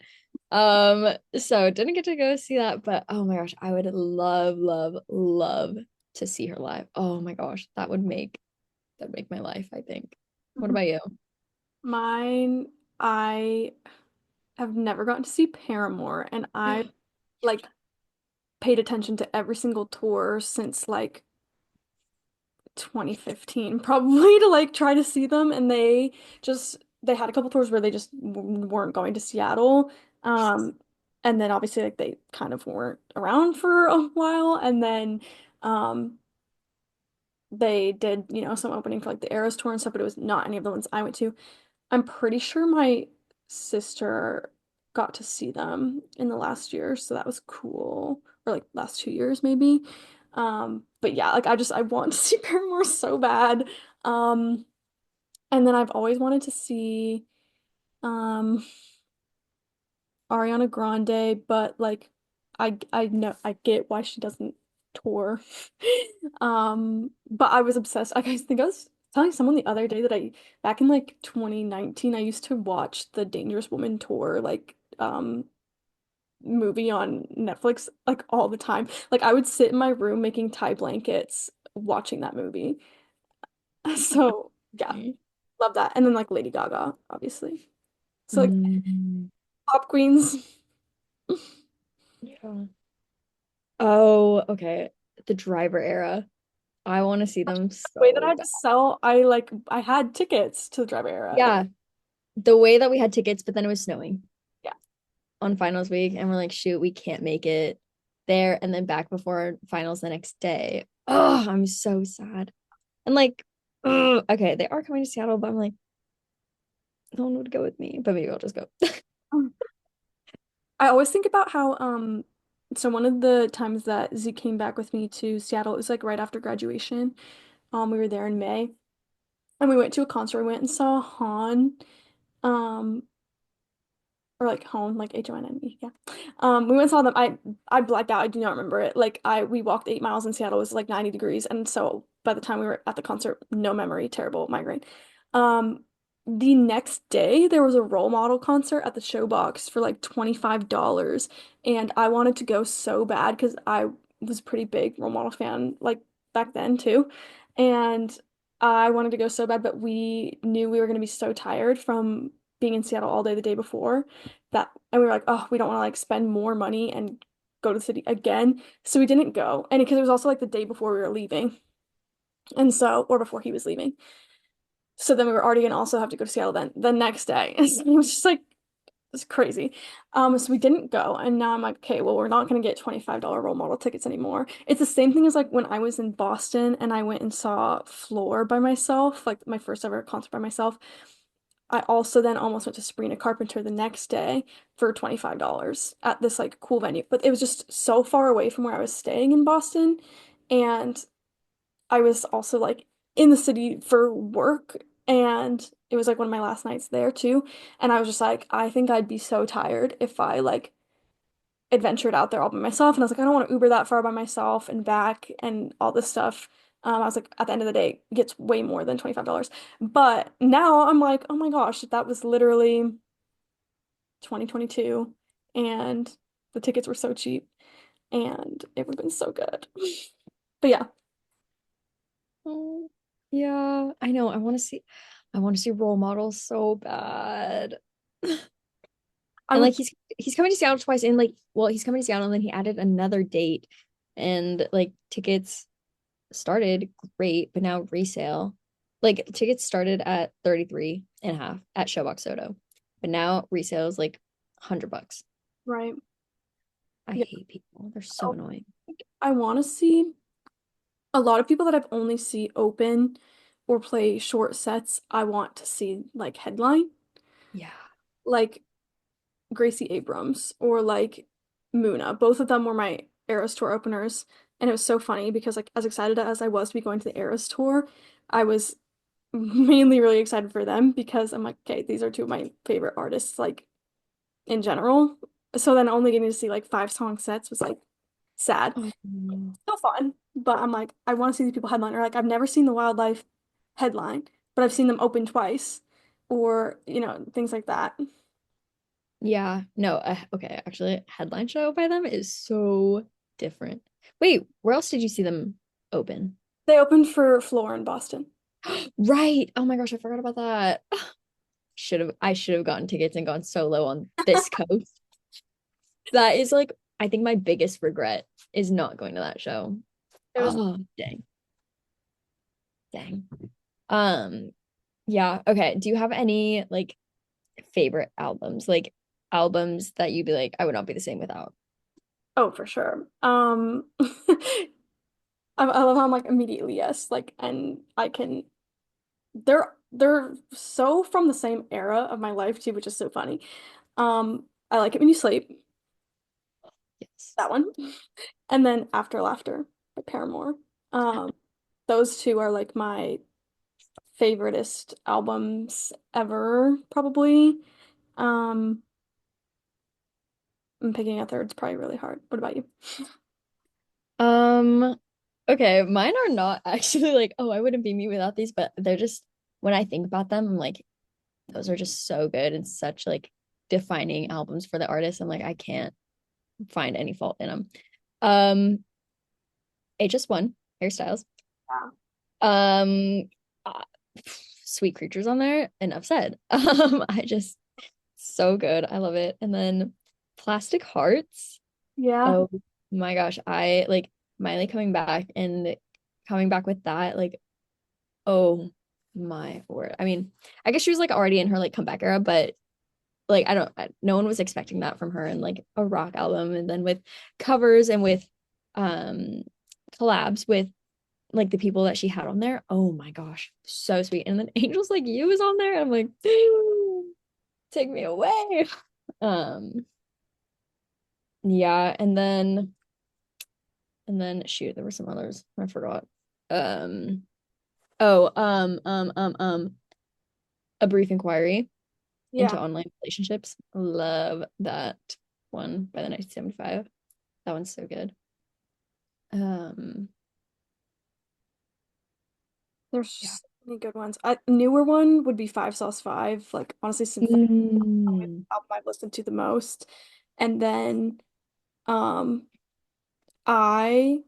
So didn't get to go see that, but oh my gosh, I would love, love, love to see her live. Oh my gosh, that'd make my life, I think. What Mhm. about you? Mine, I have never gotten to see Paramore, and I like paid attention to every single tour since like 2015 probably to like try to see them, and they had a couple tours where they just weren't going to Seattle. And then obviously like they kind of weren't around for a while, and then um they did, some opening for like the Eras tour and stuff, but it was not any of the ones I went to. I'm pretty sure my sister got to see them in the last year, so that was cool. Or like last 2 years maybe. But yeah, like I want to see Paramore so bad. Um, and then I've always wanted to see um Ariana Grande, but like I know I get why she doesn't tour. But I was obsessed. I think I was telling someone the other day that I back in like 2019 I used to watch the Dangerous Woman tour like movie on Netflix like all the time. Like I would sit in my room making Thai blankets watching that movie. So, yeah, love that. And then like Lady Gaga, obviously. So like Mm, pop queens. yeah. Oh, okay. The Driver era. I want to see them Way that I so had bad. to sell, I had tickets to the Driver Era. Like, Yeah, the way that we had tickets, but then it was snowing yeah. on finals week, and we're like, shoot, we can't make it there, and then back before finals the next day. Oh, I'm so sad. And like, okay, they are coming to Seattle, but I'm like, no one would go with me, but maybe I'll just go. Um, I always think about how so one of the times that Z came back with me to Seattle, it was like right after graduation. We were there in May and we went to a concert. We went and saw Han. Um or like home, like HONNE, yeah. We went and saw them. I blacked out. I do not remember it. Like we walked 8 miles in Seattle. It was like 90 degrees, and so by the time we were at the concert, no memory, terrible migraine. Um, the next day there was a role model concert at the Showbox for like $25, and I wanted to go so bad because I was a pretty big role model fan like back then too, and I wanted to go so bad, but we knew we were going to be so tired from being in Seattle all day the day before that, and we were like, oh, we don't want to like spend more money and go to the city again. So we didn't go. And because it was also like the day before we were leaving. And so, or before he was leaving. So then we were already gonna also have to go to Seattle then the next day. And so it was just like it's crazy. So we didn't go, and now I'm like, okay, well, we're not gonna get $25 role model tickets anymore. It's the same thing as like when I was in Boston and I went and saw Floor by myself, like my first ever concert by myself. I also then almost went to Sabrina Carpenter the next day for $25 at this like cool venue. But it was just so far away from where I was staying in Boston. And I was also like in the city for work. And it was like one of my last nights there too. And I was just like, I think I'd be so tired if I like adventured out there all by myself. And I was like, I don't want to Uber that far by myself and back and all this stuff. I was like, at the end of the day, it gets way more than $25. But now I'm like, oh my gosh, that was literally 2022 and the tickets were so cheap and it would have been so good. But yeah, Oh, yeah, I know. I want to see role models so bad. I And would, like he's coming to Seattle twice, and like, well, he's coming to Seattle, and then he added another date, and like tickets started great, but now resale. Like tickets started at 33 and a half at Showbox Soto, but now resale is like $100. right. I Yeah. hate people. They're so annoying. I want to see a lot of people that I've only see open or play short sets. I want to see like headline. Yeah. Like Gracie Abrams or like Muna. Both of them were my Eras Tour openers. And it was so funny because like as excited as I was to be going to the Eras Tour, I was mainly really excited for them because I'm like, okay, these are two of my favorite artists, like in general. So then only getting to see like 5 song sets was like sad. Um, Still fun, but I'm like, I want to see these people headline. Or like I've never seen the Wildlife headline, but I've seen them open twice, or things like that. yeah, no, okay, actually, headline show by them is so different. Wait, where else did you see them open? They opened for Floor in Boston. Right. Oh my gosh, I forgot about that. I should have gotten tickets and gone solo on this coast. That is like, I think my biggest regret is not going to that show. It was Oh, dang. Dang. Um, yeah, okay. Do you have any like favorite albums? Like albums that you'd be like, I would not be the same without. Oh, for sure. I love how I'm like immediately yes, like, and I can. They're so from the same era of my life too, which is so funny. I like it when you sleep. Yes. That one, and then After Laughter by Paramore. Um, those two are like my favoriteest albums ever, probably. Um, and picking a third's probably really hard. What about you? Um, okay, mine are not actually like, oh, I wouldn't be me without these, but they're just when I think about them, I'm like, those are just so good and such like defining albums for the artist. I'm like, I can't find any fault in them. Um, HS1, hairstyles. Yeah. Um, uh, Sweet Creatures on there, enough said. I just so good. I love it. And then Plastic Hearts. Yeah. Oh my gosh, I like Miley coming back with that, like, oh my word. I mean, I guess she was like already in her like comeback era, but like no one was expecting that from her and like a rock album and then with covers and with um collabs with like the people that she had on there. Oh my gosh, so sweet. And then Angels Like You is on there. I'm like, take me away. Um, yeah, and then shoot, there were some others. I forgot. Um, oh, A Brief Inquiry Yeah. into Online Relationships. Love that one by the 1975. That one's so good. Um, There's yeah. just so many good ones. Newer one would be Five Sauce Five. Like honestly, since the Mm, album I've listened to the most. And then um I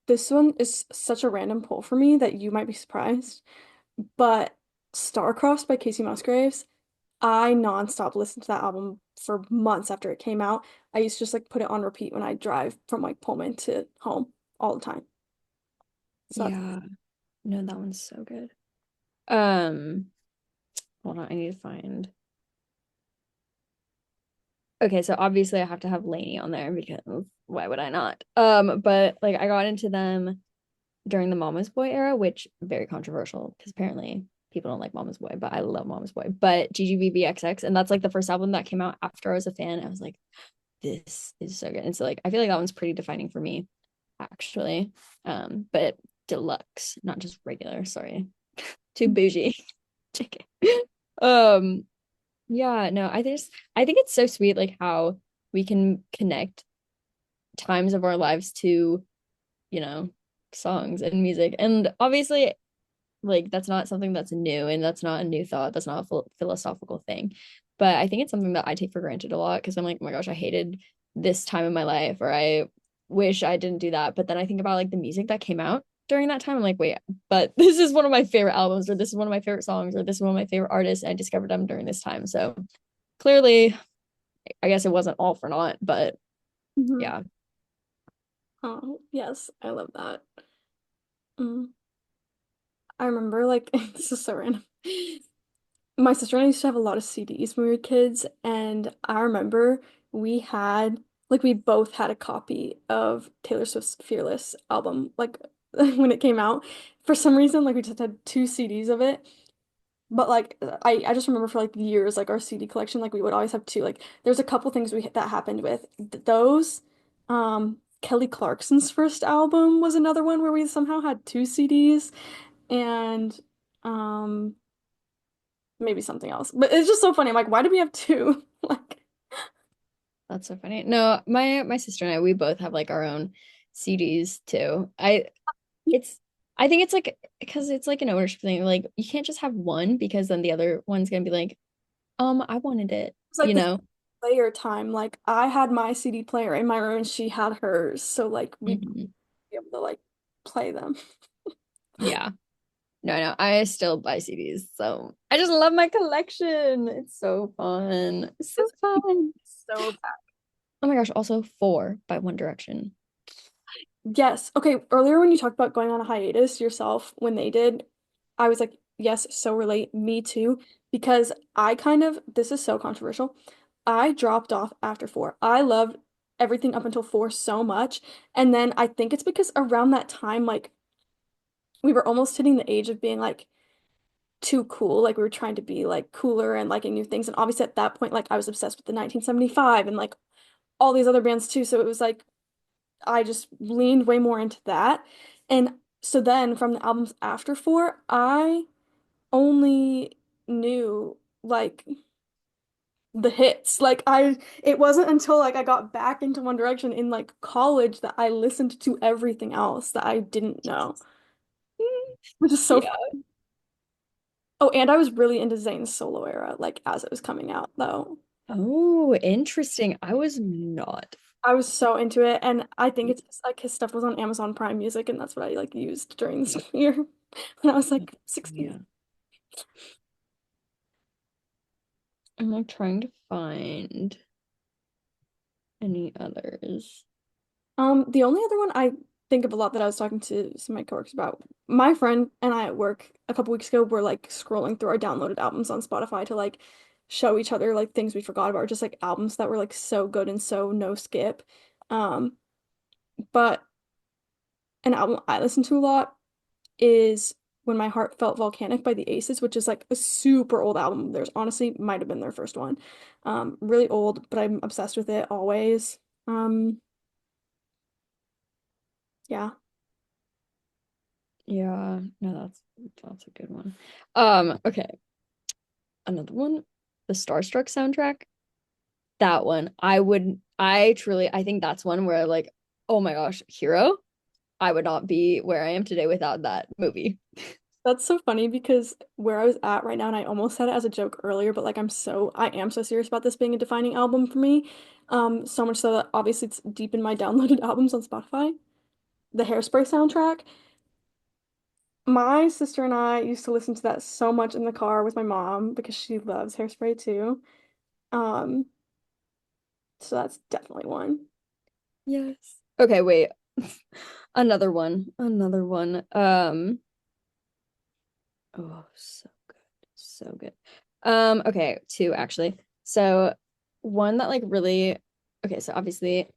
this one is such a random pull for me that you might be surprised. But Starcrossed by Casey Musgraves, I nonstop listened to that album for months after it came out. I used to just like put it on repeat when I drive from like Pullman to home all the time. So that's yeah. No, that one's so good. Um, Hold on, I need to find. Okay, so obviously I have to have Lainey on there because why would I not? But like I got into them during the Mama's Boy era, which very controversial because apparently people don't like Mama's Boy, but I love Mama's Boy. But GGBBXX, and that's like the first album that came out after I was a fan. I was like, this is so good. And so like I feel like that one's pretty defining for me, actually. But deluxe, not just regular, sorry. Too bougie. JK. Um, yeah, no, I think it's so sweet like how we can connect times of our lives to, you know, songs and music. And obviously like that's not something that's new and that's not a new thought. That's not a philosophical thing. But I think it's something that I take for granted a lot because I'm like, oh my gosh, I hated this time in my life or I wish I didn't do that. But then I think about like the music that came out during that time. I'm like, wait, but this is one of my favorite albums or this is one of my favorite songs or this is one of my favorite artists. And I discovered them during this time. So clearly, I guess it wasn't all for naught, but Mhm. yeah. Oh, yes, I love that. Mm. I remember like this is so random. My sister and I used to have a lot of CDs when we were kids, and I remember we both had a copy of Taylor Swift's Fearless album, like when it came out. For some reason, like we just had two CDs of it. But like I just remember for like years like our CD collection like we would always have two like there's a couple things we that happened with those Kelly Clarkson's first album was another one where we somehow had two CDs and um maybe something else. But it's just so funny. I'm like, why do we have two? Like That's so funny. No, my sister and I, we both have like our own CDs too. It's I think it's like because it's like an ownership thing. Like you can't just have one because then the other one's gonna be like, I wanted it, it's like you the know? player time. Like I had my CD player in my room and she had hers. So like we'd Mhm. be able to like play them. Yeah. No, I still buy CDs. So I just love my collection. It's so fun. It's so It's fun. so bad. Oh my gosh, also Four by One Direction. Yes. Okay. Earlier when you talked about going on a hiatus yourself when they did, I was like, yes, so relate. Me too. Because I kind of, this is so controversial. I dropped off after four. I loved everything up until four so much. And then I think it's because around that time, like we were almost hitting the age of being like too cool. Like we were trying to be like cooler and liking new things. And obviously at that point, like I was obsessed with the 1975 and like all these other bands too. So it was like I just leaned way more into that. And so then from the albums after four, I only knew like the hits. Like it wasn't until like I got back into One Direction in like college that I listened to everything else that I didn't know, which is so Yeah. fun. Oh, and I was really into Zayn's solo era, like as it was coming out, though. Oh, interesting. I was not. I was so into it, and I think it's just, like his stuff was on Amazon Prime Music, and that's what I like used during this year when I was like 16. Yeah. I'm like trying to find any others. The only other one I think of a lot that I was talking to some of my coworkers about, my friend and I at work a couple weeks ago were like scrolling through our downloaded albums on Spotify to like show each other like things we forgot about, or just like albums that were like so good and so no skip. Um, but an album I listen to a lot is When My Heart Felt Volcanic by the Aces, which is like a super old album. There's honestly might have been their first one. Really old, but I'm obsessed with it always. Um, yeah. Yeah, no, that's a good one. Okay. Another one, the Starstruck soundtrack. That one, I think that's one where like, oh my gosh, Hero, I would not be where I am today without that movie. That's so funny because where I was at right now, and I almost said it as a joke earlier, but like I am so serious about this being a defining album for me. So much so that obviously it's deep in my downloaded albums on Spotify. The Hairspray soundtrack. My sister and I used to listen to that so much in the car with my mom because she loves Hairspray too. Um, so that's definitely one. Yes. Okay, wait. Another one. Another one. Oh, so good. So good. Okay, two actually. So one that like really okay, so obviously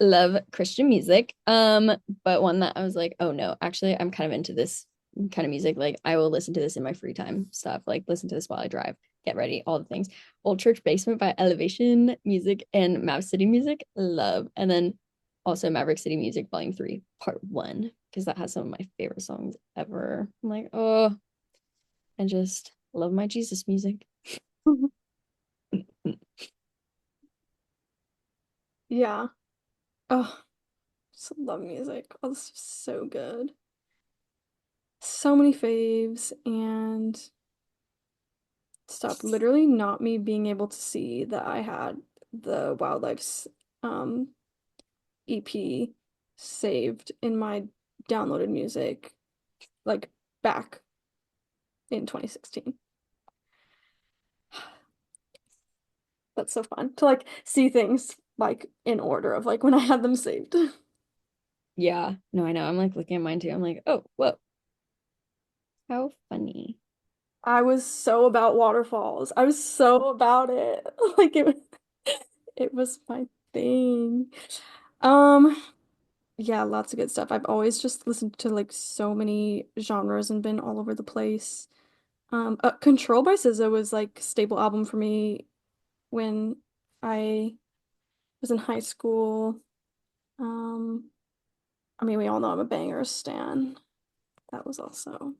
love Christian music. But one that I was like, oh no, actually I'm kind of into this kind of music. Like I will listen to this in my free time stuff. Like listen to this while I drive, get ready, all the things. Old Church Basement by Elevation Music and Mav City Music. Love. And then also Maverick City Music Volume 3, Part 1, because that has some of my favorite songs ever. I'm like, oh, I just love my Jesus music. Yeah. Oh, just love music. Oh, this is so good. So many faves and stuff. Literally not me being able to see that I had the Wildlife's um EP saved in my downloaded music like back in 2016. That's so fun to like see things like in order of like when I had them saved. Yeah, no, I know. I'm like looking at mine too. I'm like, oh, whoa, how funny. I was so about waterfalls. I was so about it. Like it was my thing. Um, yeah, lots of good stuff. I've always just listened to like so many genres and been all over the place. Control by SZA was like staple album for me when I was in high school. Um, I mean, we all know I'm a banger stan. That was also.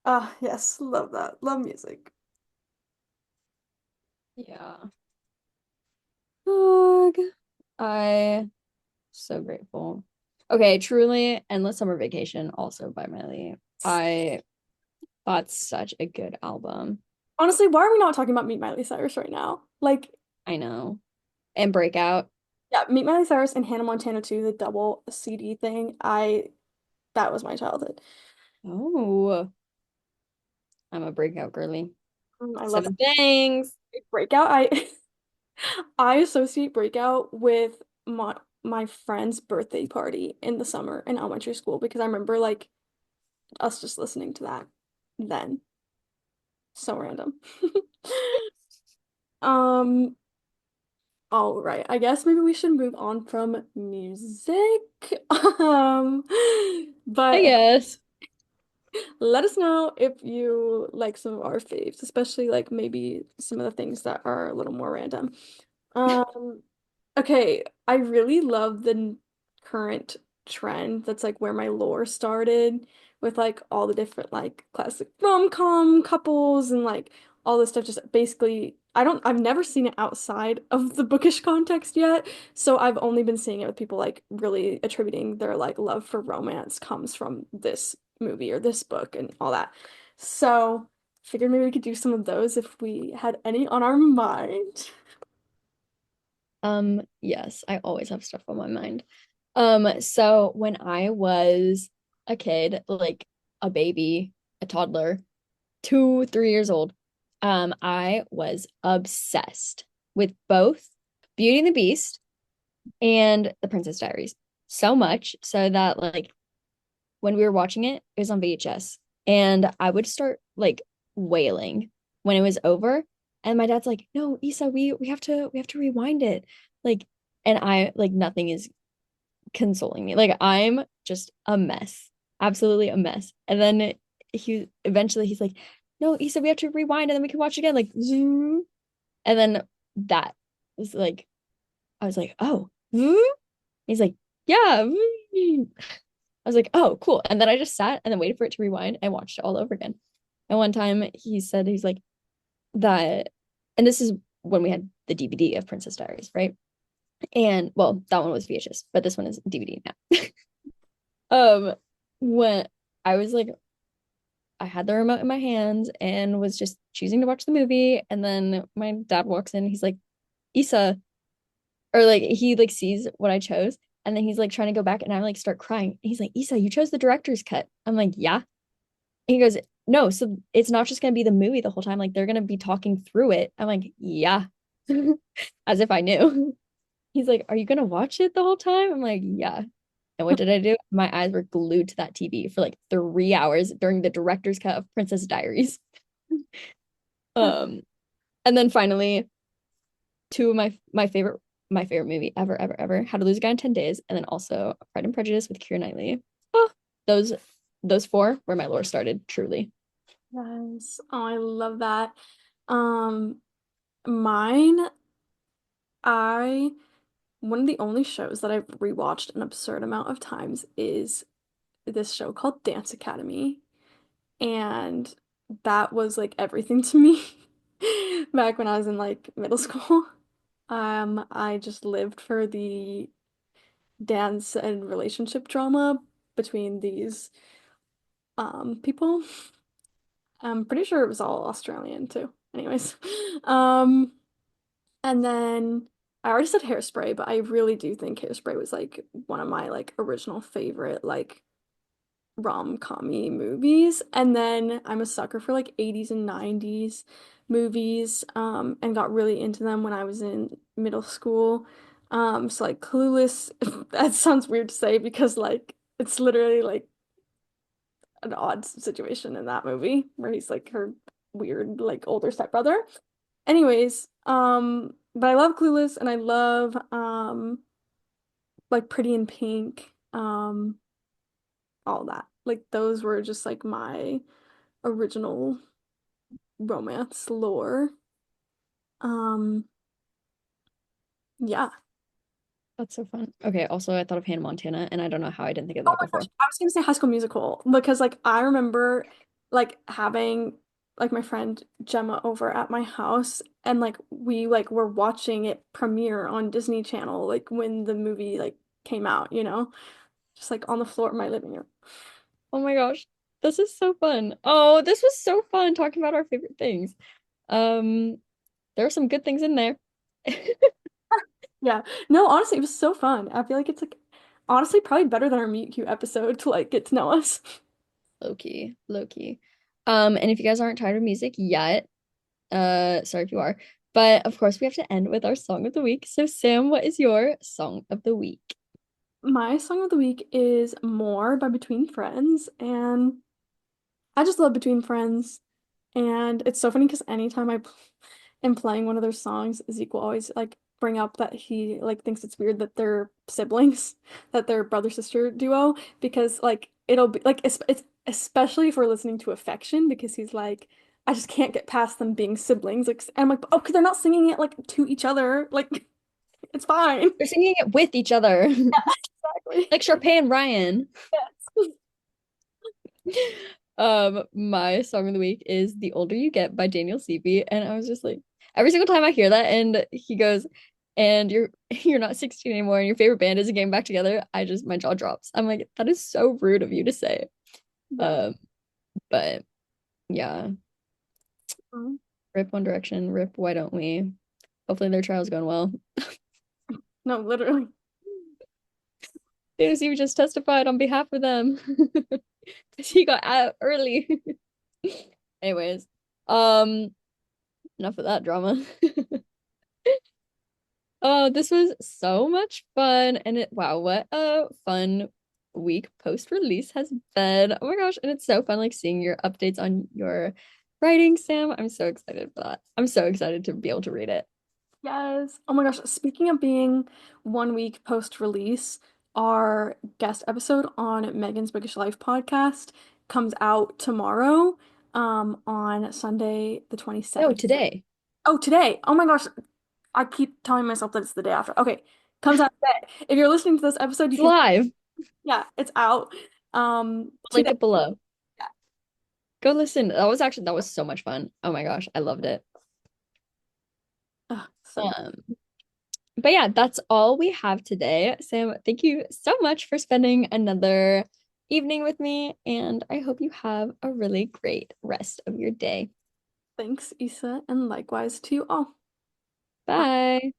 Ah, yes, love that. Love music. Yeah. Ugh. I so grateful. Okay, truly Endless Summer Vacation, also by Miley. I thought such a good album. Honestly, why are we not talking about Meet Miley Cyrus right now? Like, I know. And Breakout. yeah, Meet Miley Cyrus and Hannah Montana 2, the double CD thing. That was my childhood. Oh, I'm a Breakout girly. I love Seven Things. that. Breakout. I associate Breakout with my friend's birthday party in the summer in elementary school because I remember like us just listening to that then. So random. Um, all right. I guess maybe we should move on from music. Um, I but guess. let us know if you like some of our faves, especially like maybe some of the things that are a little more random. Um, okay, I really love the current trend that's like where my lore started with like all the different like classic rom-com couples and like all this stuff just basically I've never seen it outside of the bookish context yet, so I've only been seeing it with people like really attributing their like love for romance comes from this movie or this book and all that. So, figured maybe we could do some of those if we had any on our mind. Yes, I always have stuff on my mind. So when I was a kid, like a baby, a toddler, 2, 3 years old, I was obsessed with both Beauty and the Beast and The Princess Diaries. So much so that like when we were watching it, it was on VHS. And I would start like wailing when it was over. And my dad's like, no, Issa, we have to rewind it. Like, and I like nothing is consoling me. Like I'm just a mess. Absolutely a mess. And then he's like, no, Issa, we have to rewind and then we can watch again. Like zoom. And then that was like, I was like, oh, he's like, yeah. I was like, oh, cool. And then I just sat and then waited for it to rewind and watched it all over again. And one time he said, he's like, that, and this is when we had the DVD of Princess Diaries, right? And well, that one was VHS, but this one is DVD now. When I was like, I had the remote in my hands and was just choosing to watch the movie, and then my dad walks in, he's like, Issa, or like he like sees what I chose, and then he's like trying to go back, and I like start crying. He's like, Issa, you chose the director's cut. I'm like, yeah. And he goes, no, so it's not just gonna be the movie the whole time. Like they're gonna be talking through it. I'm like, yeah. As if I knew. He's like, are you gonna watch it the whole time? I'm like, yeah. And what did I do? My eyes were glued to that TV for like 3 hours during the director's cut of Princess Diaries. Um, and then finally, two of my favorite movie ever, How to Lose a Guy in 10 Days, and then also Pride and Prejudice with Keira Knightley. Oh, those four where my lore started, truly. Yes. Oh, I love that. Um, mine, I one of the only shows that I've rewatched an absurd amount of times is this show called Dance Academy. And that was like everything to me back when I was in like middle school. I just lived for the dance and relationship drama between these people. I'm pretty sure it was all Australian too. Anyways. Um and then I already said Hairspray, but I really do think Hairspray was like one of my like original favorite like rom-commy movies. And then I'm a sucker for like 80s and 90s movies and got really into them when I was in middle school. So like Clueless, that sounds weird to say because like it's literally like an odd situation in that movie where he's like her weird like older stepbrother. Anyways, but I love Clueless and I love like Pretty in Pink, all that. Like those were just like my original romance lore. Um, yeah. That's so fun. Okay, also I thought of Hannah Montana and I don't know how I didn't think of Oh that my gosh, before. I was gonna say High School Musical because like I remember like having like my friend Gemma over at my house and like we like were watching it premiere on Disney Channel like when the movie like came out, just like on the floor of my living room. Oh my gosh. This is so fun. Oh, this was so fun talking about our favorite things. Um, there are some good things in there. Yeah. No, honestly, it was so fun. I feel like it's like honestly probably better than our Meet Cute episode to like get to know us. Low key, low key. And if you guys aren't tired of music yet, sorry if you are, but of course we have to end with our song of the week. So Sam, what is your song of the week? My song of the week is More by Between Friends, and I just love Between Friends. And it's so funny because anytime am playing one of their songs, Zeke will always like bring up that he like thinks it's weird that they're siblings, that they're brother sister duo, because like it'll be like it's especially if we're listening to Affection because he's like, I just can't get past them being siblings. Like, and I'm like, oh, because they're not singing it like to each other. Like, it's fine. They're singing it with each other, Exactly. like Sharpay and Ryan. Yes. My song of the week is "The Older You Get" by Daniel Seavey, and I was just like, every single time I hear that, and he goes, "And you're not 16 anymore, and your favorite band isn't getting back together," my jaw drops. I'm like, that is so rude of you to say. Yeah. Um, but yeah, Mhm. rip One Direction, rip Why Don't We? Hopefully their trial's going well. No, literally. Daniel Seavey just testified on behalf of them because he got out early. Anyways, um, enough of that drama. Oh, this was so much fun. And wow, what a fun week post-release has been. Oh my gosh. And it's so fun like seeing your updates on your writing, Sam. I'm so excited for that. I'm so excited to be able to read it. Yes. Oh my gosh. Speaking of being 1 week post-release, our guest episode on Megan's Bookish Life podcast comes out tomorrow, on Sunday the No, 27th. today. Oh, today. Oh my gosh. I keep telling myself that it's the day after. Okay. Comes out today. If you're listening to this episode, you It's can, live. yeah, it's out. Link Today. it below. Go listen. That was so much fun. Oh my gosh, I loved it. Ugh, so good. Um, but yeah, that's all we have today. Sam, thank you so much for spending another evening with me, and I hope you have a really great rest of your day. Thanks, Issa, and likewise to you all. Bye. Bye.